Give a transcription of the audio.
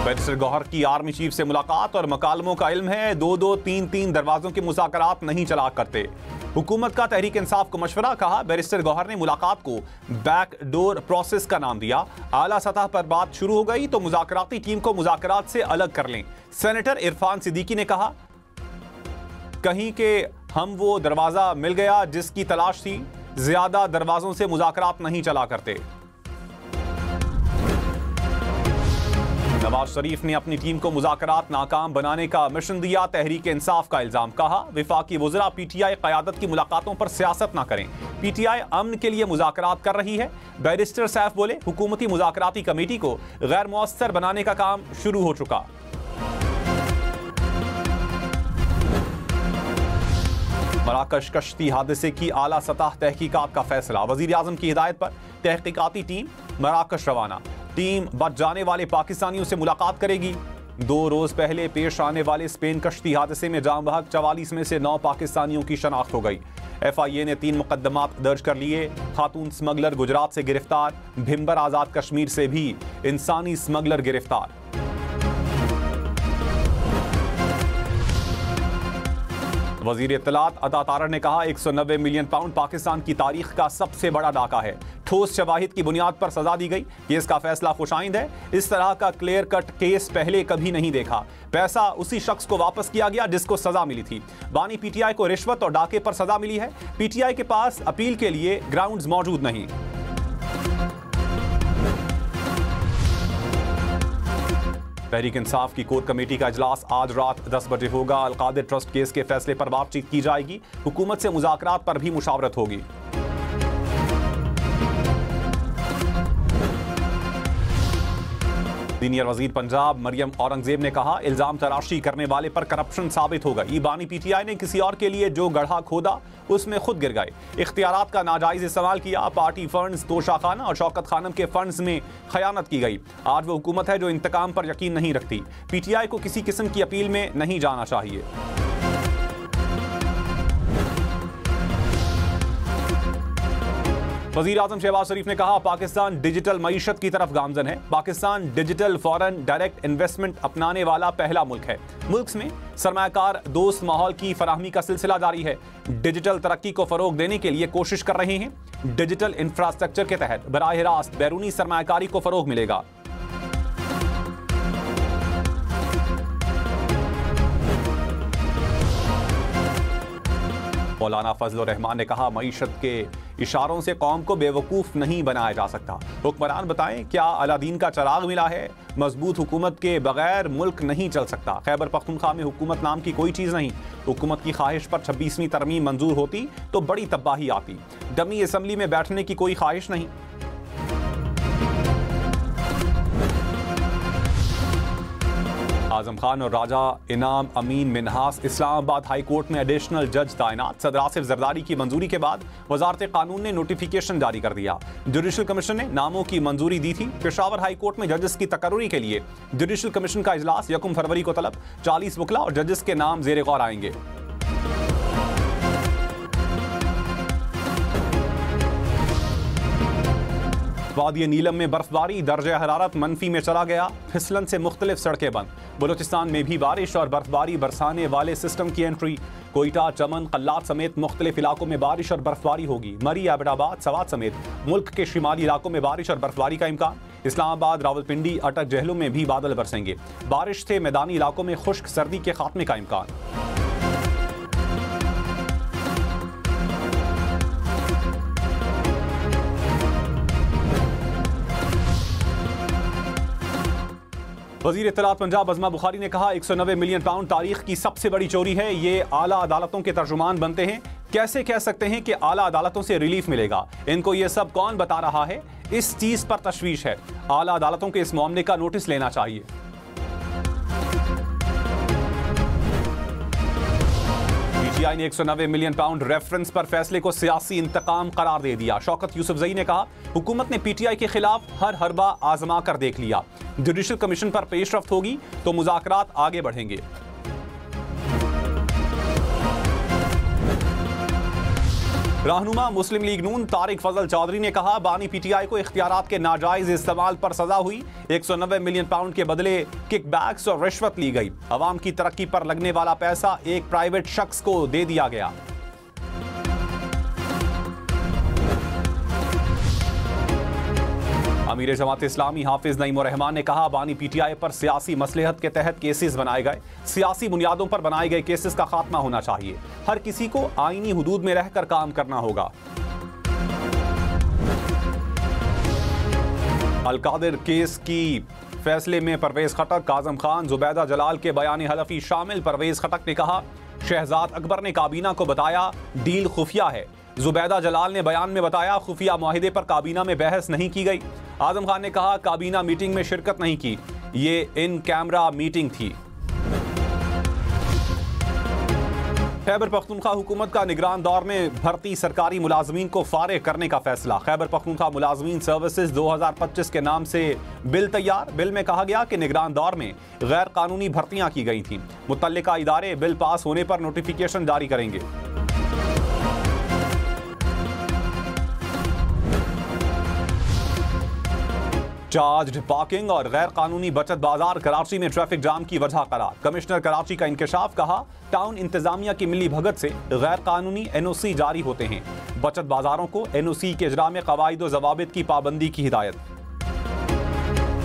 Barrister Gauhar की army chief से मुलाकात और मकालमों का इल्म है, 2-2, 3-3 दरवाजों के मुज़ाकरात नहीं चला करते। हुकूमत का तहरीक इंसाफ को मशवरा, कहा बैरिस्टर गौहर ने मुलाकात को बैक डोर प्रोसेस का नाम दिया। आला सतह पर बात शुरू हो गई तो मुज़ाकराती टीम को मुज़ाकरात से अलग कर लें। सेनेटर इरफान सिद्दीकी ने कहा, कहीं के हम वो दरवाजा मिल गया जिसकी तलाश थी, ज्यादा दरवाजों से मुज़ाकरात नहीं चला करते। नवाज शरीफ ने अपनी टीम को मुज़ाकरात नाकाम बनाने का मिशन दिया, तहरीक इंसाफ का इल्जाम, कहा विफाकी वज़रा पीटीआई क़यादत की मुलाकातों पर सियासत ना करें, पीटीआई अमन के लिए मुज़ाकरात कर रही है। बैरिस्टर सैफ बोले, हुकूमती मुज़ाकराती कमेटी को गैर मुअस्सर बनाने का काम शुरू हो चुका। मराकश कश्ती हादसे की आला सतह तहकीकात का फैसला, वज़ीर आज़म की हिदायत पर तहकीकाती टीम मराकश रवाना। टीम बच जाने वाले पाकिस्तानियों से मुलाकात करेगी। 2 रोज पहले पेश आने वाले स्पेन कश्ती हादसे में जाम बहक 44 में से 9 पाकिस्तानियों की शनाख्त हो गई। FIA ने 3 मुकदमात दर्ज कर लिए। खातून स्मगलर गुजरात से गिरफ्तार, भिम्बर आजाद कश्मीर से भी इंसानी स्मगलर गिरफ्तार। वजीर इत्तलात अता तारड़ ने कहा, 190 मिलियन पाउंड पाकिस्तान की तारीख का सबसे बड़ा डाका है। ठोस शवाहिद की बुनियाद पर सजा दी गई। केस का फैसला खुशाइंद है। इस तरह का क्लियर कट केस पहले कभी नहीं देखा। पैसा उसी शख्स को वापस किया गया जिसको सजा मिली थी। बानी PTI को रिश्वत और डाके पर सजा मिली है। PTI के पास अपील के लिए ग्राउंड्स मौजूद नहीं। तहरीक इंसाफ की कोर कमेटी का इजलास आज रात 10 बजे होगा। अलकादिर ट्रस्ट केस के फैसले पर बातचीत की जाएगी। हुकूमत से मुज़ाकरात पर भी मुशावरत होगी। सीनियर वजीर पंजाब मरियम औरंगजेब ने कहा, इल्जाम तराशी करने वाले पर करप्शन साबित हो गई। बानी PTI ने किसी और के लिए जो गड्ढा खोदा उसमें खुद गिर गए। इख्तियारात का नाजायज इस्तेमाल किया। पार्टी फंड्स, तोशा खाना और शौकत खानम के फंड्स में खयानत की गई। आज वो हुकूमत है जो इंतकाम पर यकीन नहीं रखती। PTI को किसी किस्म की अपील में नहीं जाना चाहिए। वज़ीर आज़म शहबाज शरीफ ने कहा, पाकिस्तान डिजिटल मईशत की तरफ गामजन है। Pakistan digital foreign direct investment अपनाने वाला पहला मुल्क है। मुल्क में सरमायाकार दोस्त माहौल की फराहमी का सिलसिला जारी है। डिजिटल तरक्की को फरोग देने के लिए कोशिश कर रहे हैं। डिजिटल इंफ्रास्ट्रक्चर के तहत बराह रास्त बैरूनी सरमायाकारी को फरोग मिलेगा। मौलाना फजल रहमान ने कहा, मईशत के इशारों से कौम को बेवकूफ़ नहीं बनाया जा सकता। हुक्मरान बताएं, क्या अलादीन का चराग मिला है? मजबूत हुकूमत के बगैर मुल्क नहीं चल सकता। खैबर पख्तूनख्वा में हुकूमत नाम की कोई चीज़ नहीं। हुकूमत की ख्वाहिश पर 26वीं तरमीम मंजूर होती तो बड़ी तबाही आती। डमी असम्बली में बैठने की कोई ख्वाहिश नहीं। आजम खान और राजा इनाम अमीन मिन्हास इस्लामाबाद हाई कोर्ट में एडिशनल जज तैनात। सदर आसिफ जरदारी की मंजूरी के बाद वजारत कानून ने नोटिफिकेशन जारी कर दिया। जुडिशल कमीशन ने नामों की मंजूरी दी थी। पेशावर हाई कोर्ट में जजेस की तकर्री के लिए जुडिशल कमीशन का इजलास 1 फरवरी को तलब। 40 वकला और जजेस के नाम जेर गौर आएंगे। वादी नीलम में बर्फबारी, दर्जा हरारत मनफी में चला गया। फिसलन से मुख्तलिफ सड़कें बंद। बलूचिस्तान में भी बारिश और बर्फबारी बरसाने वाले सिस्टम की एंट्री। कोयटा, चमन, कल्लात समेत मुख्तलिफ इलाकों में बारिश और बर्फबारी होगी। मरी, एबटाबाद, सवात समेत मुल्क के शिमाली इलाकों में बारिश और बर्फबारी का इम्कान। इस्लामाबाद, रावलपिंडी, अटक, जहलुम में भी बादल बरसेंगे। बारिश से मैदानी इलाकों में खुश्क सर्दी के खात्मे का इम्कान। वज़ीर इत्तलात पंजाब अज़मा बुखारी ने कहा, 190 मिलियन पाउंड तारीख की सबसे बड़ी चोरी है। ये आला अदालतों के तर्जुमान बनते हैं। कैसे कह सकते हैं कि आला अदालतों से रिलीफ मिलेगा? इनको ये सब कौन बता रहा है? इस चीज पर तशवीश है। आला अदालतों के इस मामले का नोटिस लेना चाहिए। PTI ने 190 मिलियन पाउंड रेफरेंस पर फैसले को सियासी इंतकाम करार दे दिया। शौकत यूसुफजई ने कहा, हुकूमत ने PTI के खिलाफ हर हरबा आजमा कर देख लिया। जुडिशल कमीशन पर पेशरफ्त होगी तो मुज़ाकरात आगे बढ़ेंगे। रहनुमा मुस्लिम लीग नून तारिक फजल चौधरी ने कहा, बानी पीटीआई को इख्तियारात के नाजायज इस्तेमाल पर सजा हुई। 190 मिलियन पाउंड के बदले किकबैक्स और रिश्वत ली गई। अवाम की तरक्की पर लगने वाला पैसा एक प्राइवेट शख्स को दे दिया गया। अमीर जमात इस्लामी हाफिज नईम उर रहमान ने कहा, बानी पीटीआई पर सियासी मसलहत के तहत केसेस बनाए गए। सियासी बुनियादों पर बनाए गए केसेस का खात्मा होना चाहिए। हर किसी को आईनी हुदूद में रहकर काम करना होगा। अलकादिर केस की फैसले में परवेज खटक, काजम खान, जुबैदा जलाल के बयान हलफी शामिल। परवेज खटक ने कहा, शहजाद अकबर ने काबीना को बताया डील खुफिया है। जुबैदा जलाल ने बयान में बताया खुफिया मुआहिदे पर काबीना में बहस नहीं की गई। आजम खान ने कहा, काबीना मीटिंग में शिरकत नहीं की, ये इन कैमरा मीटिंग थी। खैबर पख्तूनख्वा हुकूमत का निगरान दौर में भर्ती सरकारी मुलाजमीन को फारिग करने का फैसला। खैबर पख्तूनख्वा मुलाजमीन सर्विसेज 2025 के नाम से बिल तैयार। बिल में कहा गया कि निगरान दौर में गैर कानूनी भर्तियां की गई थीं। मुतल्लिका इदारे बिल पास होने पर नोटिफिकेशन जारी करेंगे। चार्ज पार्किंग और गैर कानूनी बचत बाजार कराची में ट्रैफिक जाम की वजह करार। कमिश्नर कराची का इंकशाफ। कहा, टाउन इंतजामिया की मिली भगत से गैर कानूनी एनओसी जारी होते हैं। बचत बाजारों को एनओसी के इजरा में कवायद व ज़वाबित की पाबंदी की हिदायत।